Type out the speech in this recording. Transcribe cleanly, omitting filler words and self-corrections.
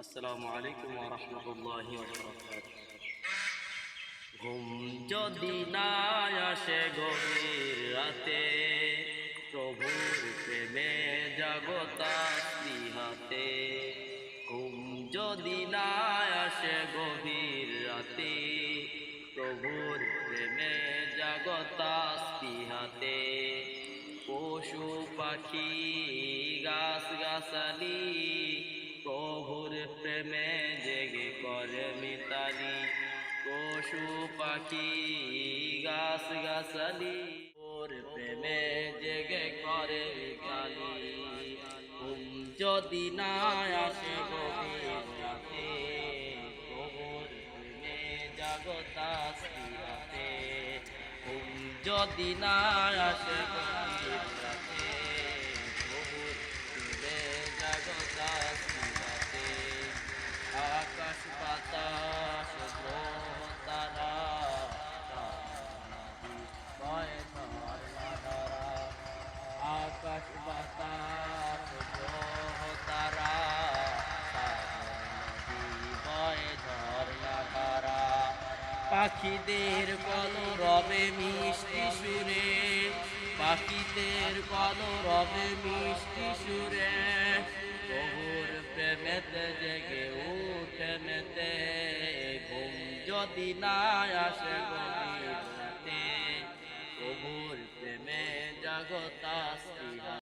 আসসালামু আলাইকুম ওয়া রাহমাতুল্লাহি ওয়া বারাকাতুহু। ঘুম যদি না আসে গভীর রাতে, প্রভুর প্রেমে জাগতা স্পৃহাতে। ঘুম যদি না আসে গভীর রাতে, প্রভুর প্রেমে জাগতা স্পৃহাতে। পশু পাখি গাছ গাছালি প্রভুর প্রেমে জেগে করে মিতালি। পশু পাখি গাছ গাছালি ওর প্রেমে জেগে করে মিতালি। ঘুম যদি না আসে গভীর রাতে, প্রভুর প্রেমে জাগতা স্পৃহাতে। ঘুম যদি না আসে গভীর রাতে, প্রভুর প্রেমে জাগতা স্পৃহাতে। আকাশ বাতাস তারা বয় ঝর্ণা, আকাশ বাতাস তারা বয় ঝর্ণা। পাখিদের কলরবে মিষ্টি সুরে, পাখিদের কলরবে মিষ্টি সুরে। প্রভুর প্রেমেতে জেগে উঠে মেতে। ঘুম যদি না আসে